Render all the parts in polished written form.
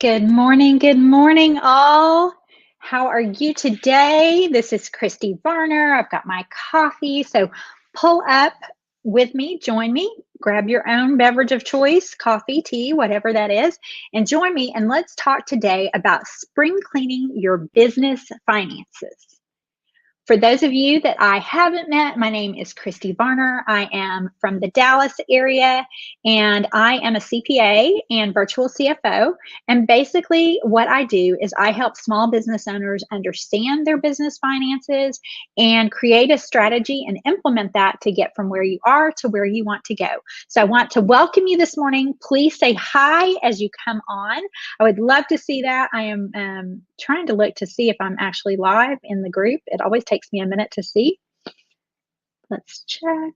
Good morning, all. How are you today? This is Christy Varner. I've got my coffee, so pull up with me, join me, grab your own beverage of choice, coffee, tea, whatever that is, and join me. And let's talk today about spring cleaning your business finances. For those of you that I haven't met, my name is Christy Varner. I am from the Dallas area and I am a CPA and virtual CFO. And basically, what I do is I help small business owners understand their business finances and create a strategy and implement that to get from where you are to where you want to go. So I want to welcome you this morning. Please say hi as you come on. I would love to see that. I am trying to look to see if I'm actually live in the group. It always takes me a minute to see. Let's check.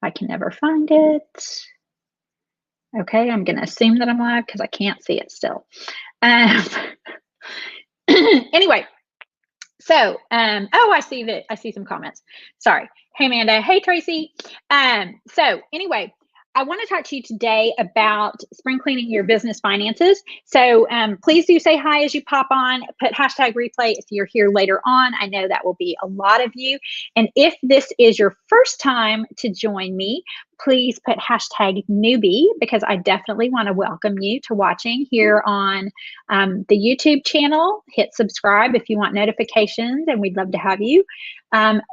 I can never find it. Okay, I'm going to assume that I'm live because I can't see it still. Anyway, so, oh, I see some comments. Sorry. Hey, Amanda. Hey, Tracy. So anyway, I want to talk to you today about spring cleaning your business finances. So please do say hi as you pop on, put hashtag replay if you're here later on. I know that will be a lot of you. And if this is your first time to join me, please put hashtag newbie because I definitely want to welcome you to watching here on the YouTube channel. Hit subscribe if you want notifications, and we'd love to have you.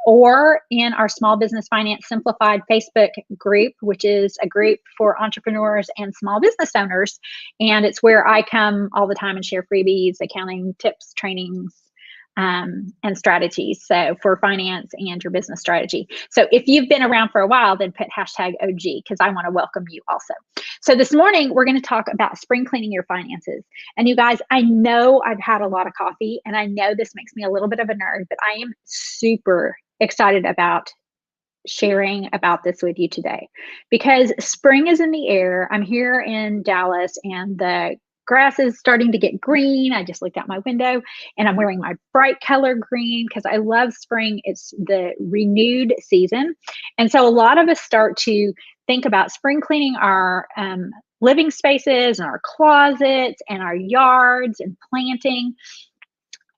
Or in our Small Business Finance Simplified Facebook group, which is a group for entrepreneurs and small business owners. And it's where I come all the time and share freebies, accounting tips, trainings, and strategies. So for finance and your business strategy. So if you've been around for a while, then put hashtag OG because I want to welcome you also. So this morning, we're going to talk about spring cleaning your finances. And you guys, I know I've had a lot of coffee and I know this makes me a little bit of a nerd, but I am super excited about sharing about this with you today because spring is in the air. I'm here in Dallas and the grass is starting to get green. I just looked out my window and I'm wearing my bright color green because I love spring. It's the renewed season. And so a lot of us start to think about spring cleaning our living spaces and our closets and our yards and planting.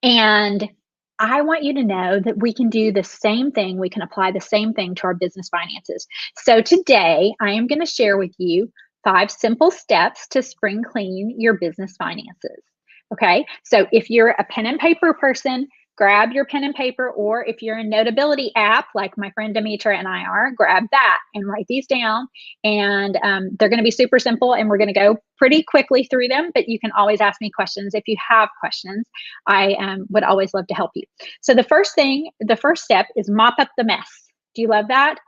And I want you to know that we can do the same thing. We can apply the same thing to our business finances. So today I am going to share with you 5 simple steps to spring clean your business finances. Okay, so if you're a pen and paper person, grab your pen and paper, or if you're a Notability app like my friend Demetra and I are, grab that and write these down. And they're going to be super simple and we're going to go pretty quickly through them, but you can always ask me questions if you have questions. I would always love to help you. So the first step is mop up the mess. Do you love that?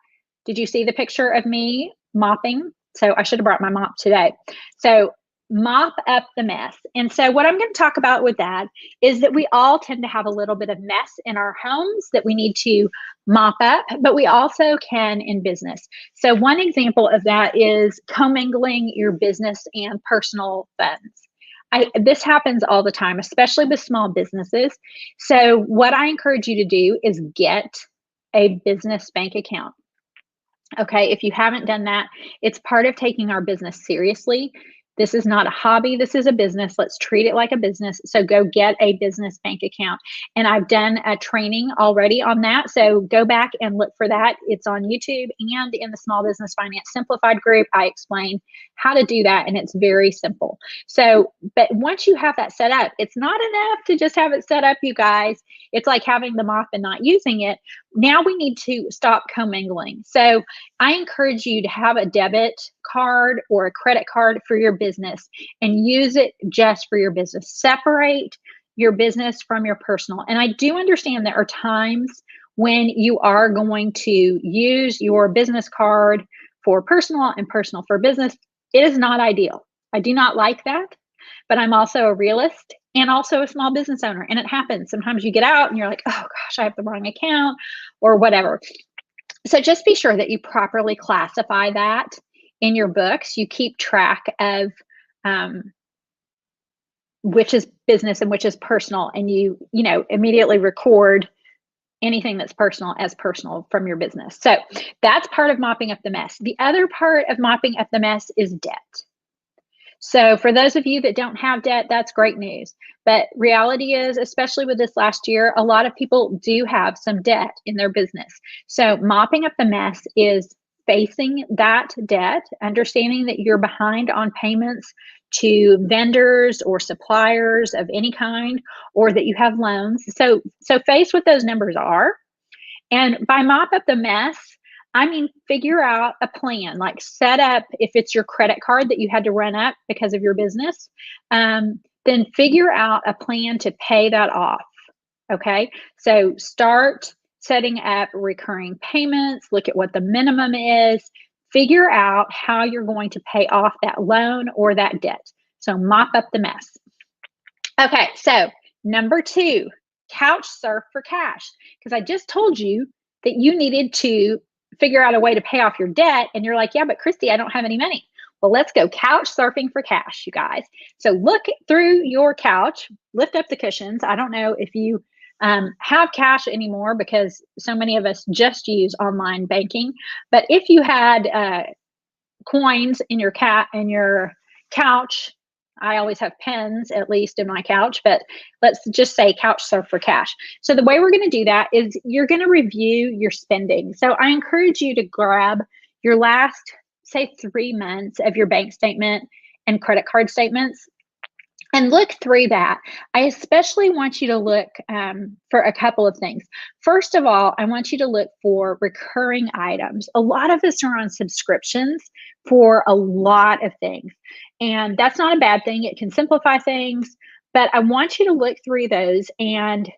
Did you see the picture of me mopping? So I should have brought my mop today. So mop up the mess. And so what I'm going to talk about with that is that we all tend to have a little bit of mess in our homes that we need to mop up, but we also can in business. So one example of that is commingling your business and personal funds. This happens all the time, especially with small businesses. So what I encourage you to do is get a business bank account. Okay, if you haven't done that, it's part of taking our business seriously. This is not a hobby. This is a business. Let's treat it like a business. So go get a business bank account. And I've done a training already on that. So go back and look for that. It's on YouTube and in the Small Business Finance Simplified group. I explain how to do that and it's very simple. So, but once you have that set up, it's not enough to just have it set up, you guys. It's like having the mop and not using it. Now we need to stop commingling. So I encourage you to have a debit card or a credit card for your business and use it just for your business. Separate your business from your personal. And I do understand there are times when you are going to use your business card for personal and personal for business. It is not ideal. I do not like that, but I'm also a realist and also a small business owner. And it happens. Sometimes you get out and you're like, oh gosh, I have the wrong account or whatever. So just be sure that you properly classify that in your books. You keep track of which is business and which is personal, and you immediately record anything that's personal as personal from your business. So that's part of mopping up the mess. The other part of mopping up the mess is debt. So for those of you that don't have debt, that's great news. But reality is, especially with this last year, a lot of people do have some debt in their business. So mopping up the mess is facing that debt, understanding that you're behind on payments to vendors or suppliers of any kind, or that you have loans. So face what those numbers are. And by mop up the mess, I mean figure out a plan, like set up, if it's your credit card that you had to run up because of your business, then figure out a plan to pay that off. Okay. So start setting up recurring payments, look at what the minimum is, figure out how you're going to pay off that loan or that debt. So mop up the mess. Okay, so number two, couch surf for cash. Because I just told you that you needed to figure out a way to pay off your debt. And you're like, yeah, but Christy, I don't have any money. Well, let's go couch surfing for cash, you guys. So look through your couch, lift up the cushions. I don't know if you have cash anymore because so many of us just use online banking. But if you had coins in your couch. I always have pens, at least in my couch, but let's just say couch surf for cash. So the way we're going to do that is you're going to review your spending. So I encourage you to grab your last, say, 3 months of your bank statement and credit card statements and look through that. I especially want you to look for a couple of things. First of all, I want you to look for recurring items. A lot of us are on subscriptions for a lot of things, and that's not a bad thing. It can simplify things, but I want you to look through those and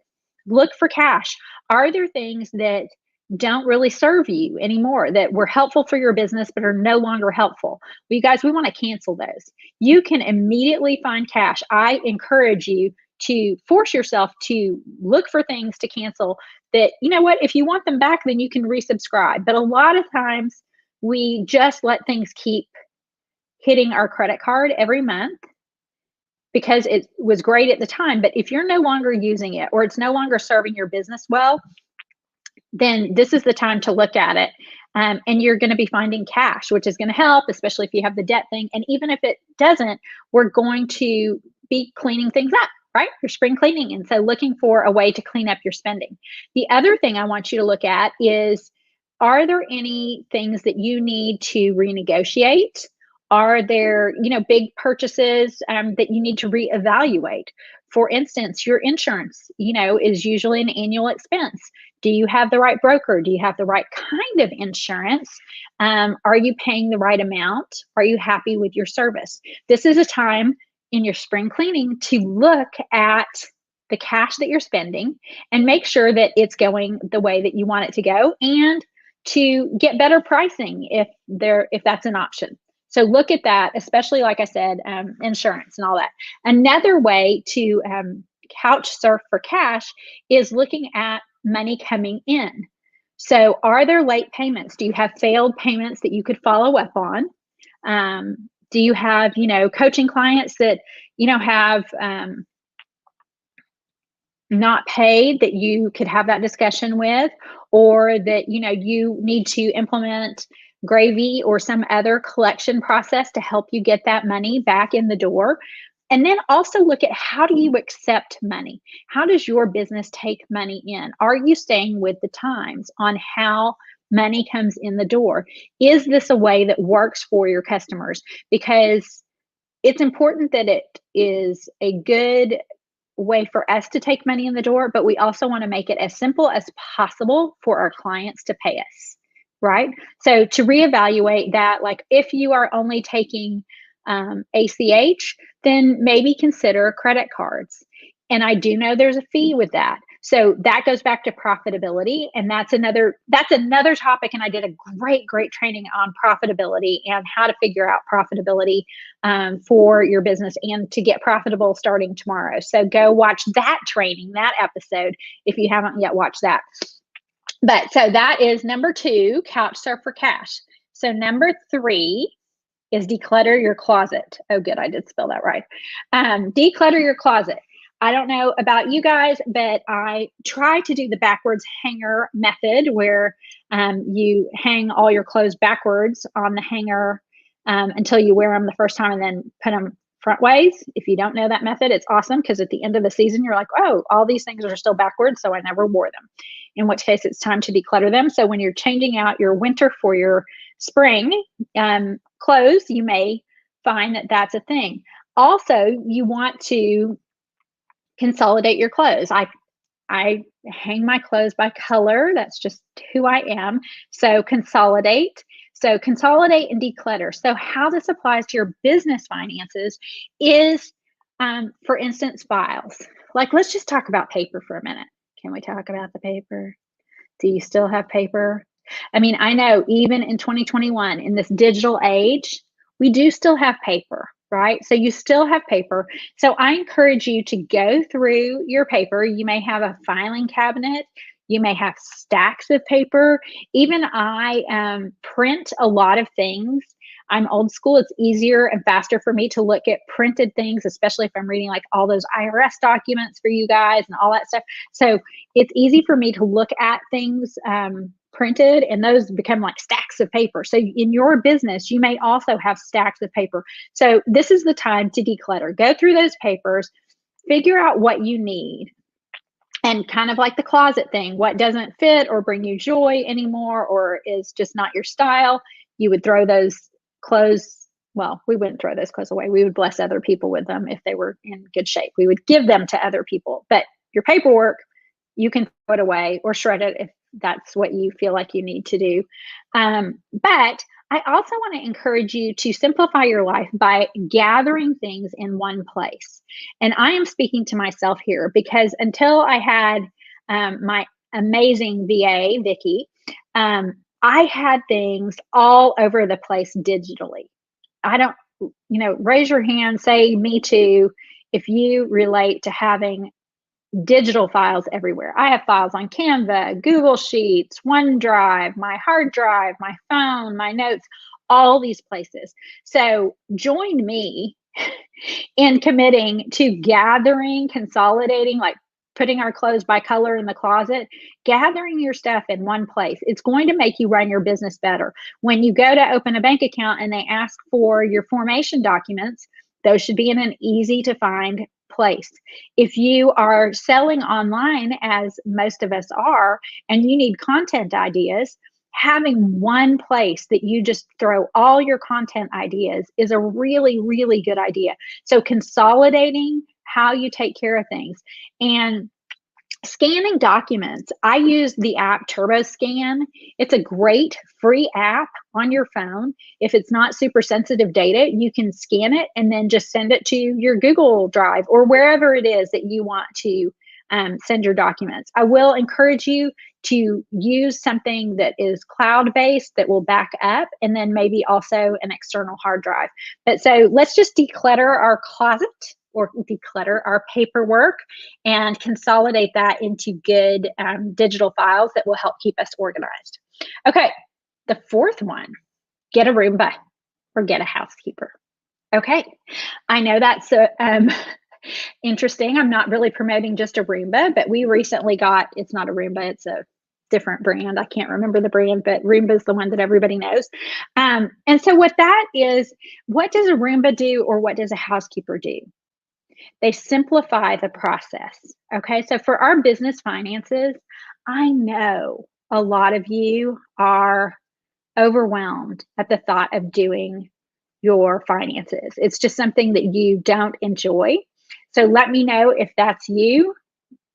look for cash. Are there things that don't really serve you anymore, that were helpful for your business but are no longer helpful? Well, you guys, we want to cancel those. You can immediately find cash. I encourage you to force yourself to look for things to cancel that, you know what, if you want them back, then you can resubscribe. But a lot of times we just let things keep hitting our credit card every month because it was great at the time. But if you're no longer using it or it's no longer serving your business well, then this is the time to look at it. And you're going to be finding cash, which is going to help, especially if you have the debt thing. And even if it doesn't, we're going to be cleaning things up, right? Your spring cleaning. And so looking for a way to clean up your spending. The other thing I want you to look at is, are there any things that you need to renegotiate? Are there, big purchases that you need to reevaluate? For instance, your insurance, is usually an annual expense. Do you have the right broker? Do you have the right kind of insurance? Are you paying the right amount? Are you happy with your service? This is a time in your spring cleaning to look at the cash that you're spending and make sure that it's going the way that you want it to go, and to get better pricing if that's an option. So look at that, especially, like I said, insurance and all that. Another way to couch surf for cash is looking at money coming in. So are there late payments? Do you have failed payments that you could follow up on? Do you have, coaching clients that, have not paid that you could have that discussion with, or that, you need to implement Gravy or some other collection process to help you get that money back in the door? And then also look at, how do you accept money? How does your business take money in? Are you staying with the times on how money comes in the door? Is this a way that works for your customers? Because it's important that it is a good way for us to take money in the door, but we also want to make it as simple as possible for our clients to pay us, right? So to reevaluate that, like if you are only taking ACH, then maybe consider credit cards. And I do know there's a fee with that. So that goes back to profitability. And that's another topic. And I did a great training on profitability and how to figure out profitability for your business and to get profitable starting tomorrow. So go watch that training, that episode, if you haven't yet watched that. But so that is number 2, couch surf for cash. So number 3 is declutter your closet. Oh, good. I did spell that right. Declutter your closet. I don't know about you guys, but I try to do the backwards hanger method, where you hang all your clothes backwards on the hanger until you wear them the first time and then put them front ways. If you don't know that method, it's awesome because at the end of the season, you're like, oh, all these things are still backwards, so I never wore them. In which case, it's time to declutter them. So when you're changing out your winter for your spring clothes, you may find that that's a thing. Also, you want to consolidate your clothes. I hang my clothes by color. That's just who I am. So consolidate. So consolidate and declutter. So how this applies to your business finances is, for instance, files. Like, let's just talk about paper for a minute. Can we talk about the paper? Do you still have paper? I mean, I know even in 2021, in this digital age, we do still have paper, right? So you still have paper. So I encourage you to go through your paper. You may have a filing cabinet. You may have stacks of paper. Even I print a lot of things. I'm old school. It's easier and faster for me to look at printed things, especially if I'm reading like all those IRS documents for you guys and all that stuff. So it's easy for me to look at things printed, and those become like stacks of paper. So in your business, you may also have stacks of paper. So this is the time to declutter. Go through those papers, figure out what you need. And kind of like the closet thing, what doesn't fit or bring you joy anymore or is just not your style, you would throw those clothes. Well, we wouldn't throw those clothes away. We would bless other people with them if they were in good shape. We would give them to other people. But your paperwork, you can throw it away or shred it if that's what you feel like you need to do. But I also want to encourage you to simplify your life by gathering things in one place. And I am speaking to myself here because until I had my amazing VA, Vicki, I had things all over the place digitally. I don't, raise your hand, say me too, if you relate to having digital files everywhere. I have files on Canva, Google Sheets, OneDrive, my hard drive, my phone, my notes, all these places. So join me in committing to gathering, consolidating, like putting our clothes by color in the closet, gathering your stuff in one place. It's going to make you run your business better. When you go to open a bank account and they ask for your formation documents, those should be in an easy to find place. If you are selling online, as most of us are, and you need content ideas, having one place that you just throw all your content ideas is a really, really good idea. So consolidating how you take care of things and scanning documents. I use the app TurboScan. It's a great free app on your phone. If it's not super sensitive data, you can scan it and then just send it to your Google Drive or wherever it is that you want to send your documents. I will encourage you to use something that is cloud-based that will back up, and then maybe also an external hard drive. But so let's just declutter our closet or declutter our paperwork and consolidate that into good digital files that will help keep us organized. Okay, the fourth one, get a Roomba or get a housekeeper. Okay, I know that's interesting. I'm not really promoting just a Roomba, but we recently got, it's not a Roomba, it's a different brand. I can't remember the brand, but Roomba is the one that everybody knows. And so what that is, what does a Roomba do or what does a housekeeper do? They simplify the process. Okay, so for our business finances, I know a lot of you are overwhelmed at the thought of doing your finances. It's just something that you don't enjoy. So let me know if that's you,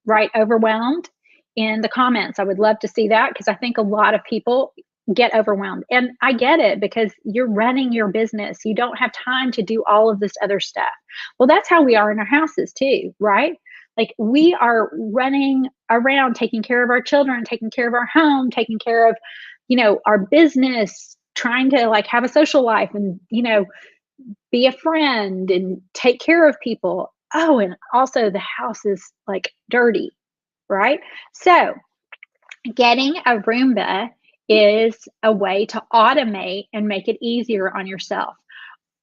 right? Overwhelmed in the comments. I would love to see that because I think a lot of people get overwhelmed. And I get it because you're running your business. You don't have time to do all of this other stuff. Well, that's how we are in our houses too, right? Like we are running around taking care of our children, taking care of our home, taking care of, our business, trying to like have a social life and, be a friend and take care of people. Oh, and also the house is like dirty, right? So getting a Roomba is a way to automate and make it easier on yourself,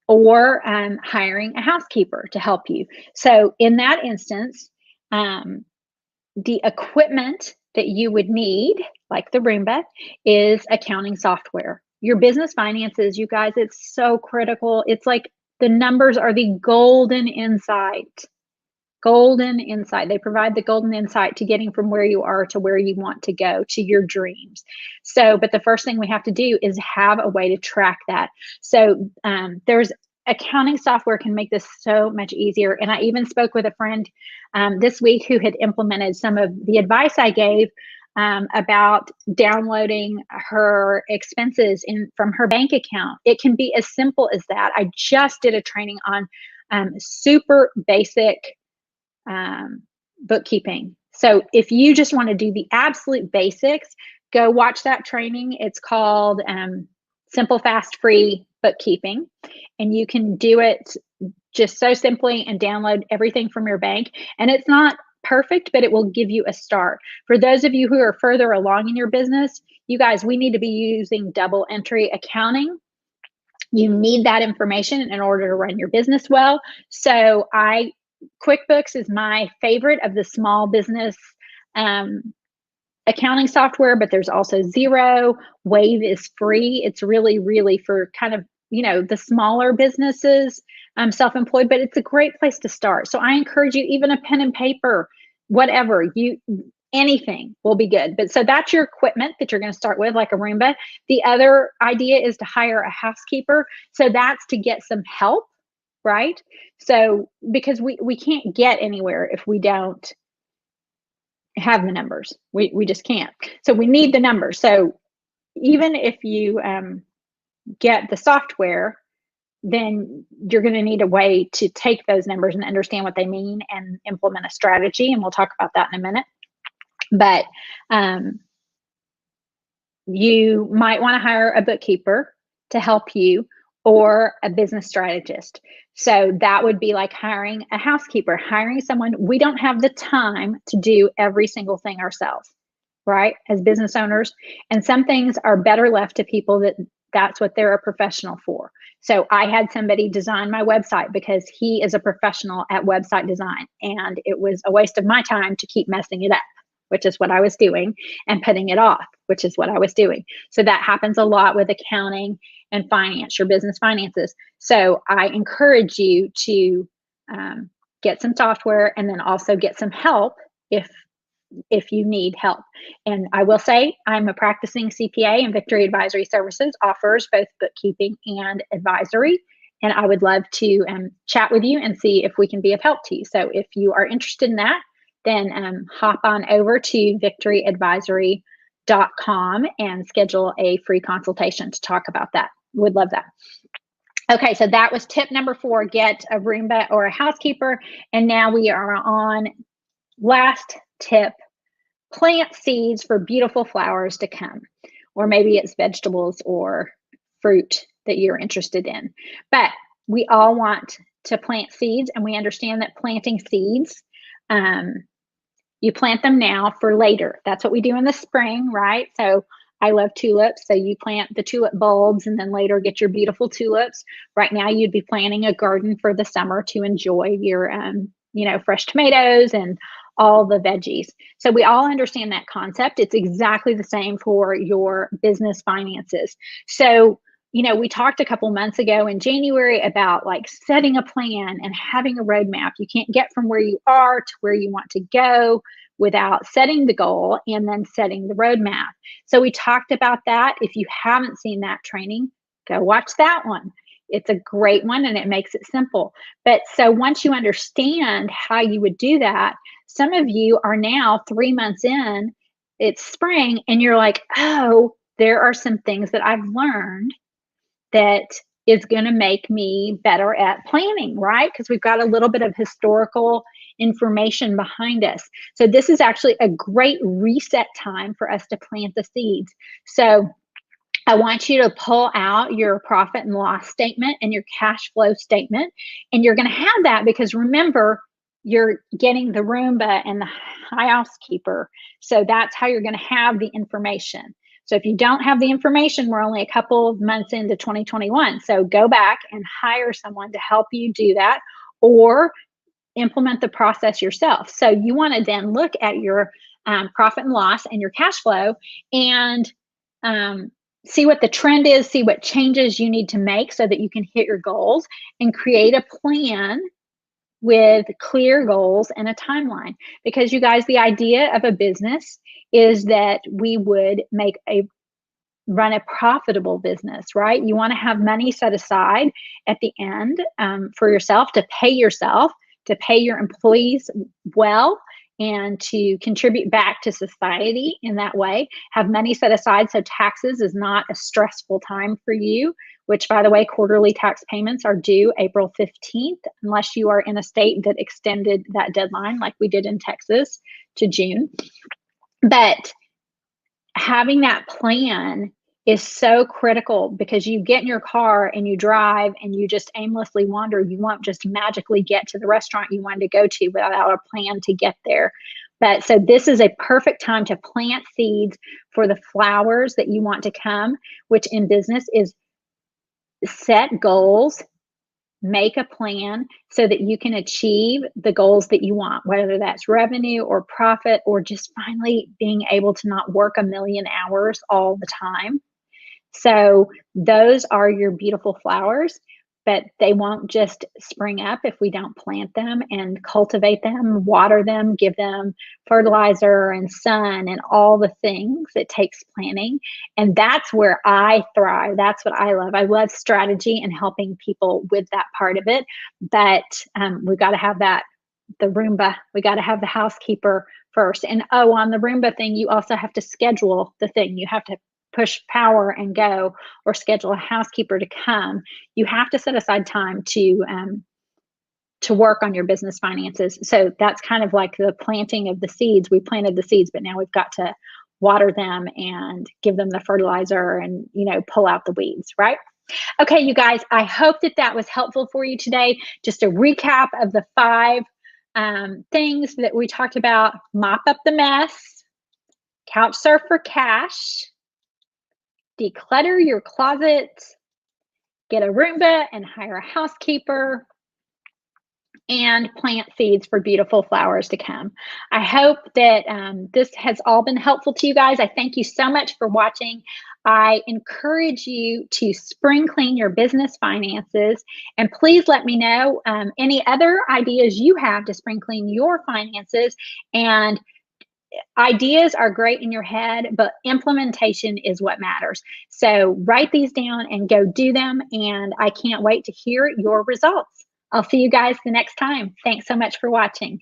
or hiring a housekeeper to help you. So in that instance, the equipment that you would need, like the Roomba, is accounting software. your business finances, you guys, it's so critical. It's like the numbers are the golden insight. Golden insight. They provide the golden insight to getting from where you are to where you want to go, to your dreams. So, but the first thing we have to do is have a way to track that. So there's accounting software can make this so much easier. And I even spoke with a friend this week who had implemented some of the advice I gave about downloading her expenses from her bank account. It can be as simple as that. I just did a training on super basic bookkeeping. So if you just want to do the absolute basics, go watch that training. It's called Simple, Fast, Free Bookkeeping. And you can do it just so simply and download everything from your bank. And it's not perfect, but it will give you a start. For those of you who are further along in your business, you guys, we need to be using double entry accounting. You need that information in order to run your business well. So QuickBooks is my favorite of the small business accounting software, but there's also Xero. Wave is free. It's really, really for kind of, the smaller businesses, self-employed, but it's a great place to start. So I encourage you, even a pen and paper, whatever, anything will be good. But so that's your equipment that you're going to start with, like a Roomba. The other idea is to hire a housekeeper. So that's to get some help, right? So because we can't get anywhere if we don't have the numbers. We just can't. So we need the numbers. So even if you get the software, then you're going to need a way to take those numbers and understand what they mean and implement a strategy. And we'll talk about that in a minute. But you might want to hire a bookkeeper to help you, or a business strategist. So that would be like hiring a housekeeper, hiring someone. We don't have the time to do every single thing ourselves, right? As business owners. And some things are better left to people that's what they're a professional for. So I had somebody design my website because he is a professional at website design. And it was a waste of my time to keep messing it up, which is what I was doing, and putting it off, which is what I was doing. So that happens a lot with accounting and finance, your business finances. So I encourage you to get some software, and then also get some help if you need help. And I will say, I'm a practicing CPA, and Victory Advisory Services offers both bookkeeping and advisory. And I would love to chat with you and see if we can be of help to you. So if you are interested in that, then hop on over to victoryadvisory.com and schedule a free consultation to talk about that. Would love that. Okay, so that was tip number 4, get a Roomba or a housekeeper. And now we are on last tip, plant seeds for beautiful flowers to come. Or maybe it's vegetables or fruit that you're interested in. But we all want to plant seeds, and we understand that planting seeds, you plant them now for later. That's what we do in the spring, right? So I love tulips. So you plant the tulip bulbs and then later get your beautiful tulips. Right now you'd be planting a garden for the summer to enjoy your, fresh tomatoes and all the veggies. So we all understand that concept. It's exactly the same for your business finances. So we talked a couple months ago in January about like setting a plan and having a roadmap. You can't get from where you are to where you want to go without setting the goal and then setting the roadmap. So we talked about that. If you haven't seen that training, go watch that one. It's a great one, and it makes it simple. But so once you understand how you would do that, some of you are now 3 months in, it's spring, and you're like, oh, there are some things that I've learned that is going to make me better at planning, right? Because we've got a little bit of historical information behind us. So this is actually a great reset time for us to plant the seeds. So I want you to pull out your profit and loss statement and your cash flow statement. And you're going to have that because remember, you're getting the Roomba and the housekeeper. So that's how you're going to have the information. So if you don't have the information, we're only a couple of months into 2021. So go back and hire someone to help you do that, or implement the process yourself. So you want to then look at your profit and loss and your cash flow, and see what the trend is, see what changes you need to make so that you can hit your goals, and create a plan with clear goals and a timeline. Because you guys, the idea of a business is that we would run a profitable business, right? You want to have money set aside at the end for yourself, to pay your employees well, and to contribute back to society in that way. Have money set aside so taxes is not a stressful time for you, which, by the way, quarterly tax payments are due April 15th, unless you are in a state that extended that deadline, like we did in Texas, to June. But having that plan is so critical, because you get in your car and you drive and you just aimlessly wander. You won't just magically get to the restaurant you wanted to go to without a plan to get there. But so this is a perfect time to plant seeds for the flowers that you want to come, which in business is set goals, make a plan so that you can achieve the goals that you want, whether that's revenue or profit, or just finally being able to not work a million hours all the time. So those are your beautiful flowers, but they won't just spring up if we don't plant them and cultivate them, water them, give them fertilizer and sun and all the things it takes planning. And that's where I thrive. That's what I love. I love strategy and helping people with that part of it. But we've got to have the Roomba. We got to have the housekeeper first. And on the Roomba thing, you also have to schedule the thing. You have to push power and go, or schedule a housekeeper to come. You have to set aside time to work on your business finances. So that's kind of like the planting of the seeds. We planted the seeds, but now we've got to water them and give them the fertilizer and, pull out the weeds, right? Okay, you guys, I hope that was helpful for you today. Just a recap of the 5 things that we talked about: mop up the mess, couch surf for cash, declutter your closet, get a Roomba and hire a housekeeper, and plant seeds for beautiful flowers to come. I hope that this has all been helpful to you guys. I thank you so much for watching. I encourage you to spring clean your business finances, and please let me know any other ideas you have to spring clean your finances. And ideas are great in your head, but implementation is what matters. So write these down and go do them. And I can't wait to hear your results. I'll see you guys the next time. Thanks so much for watching.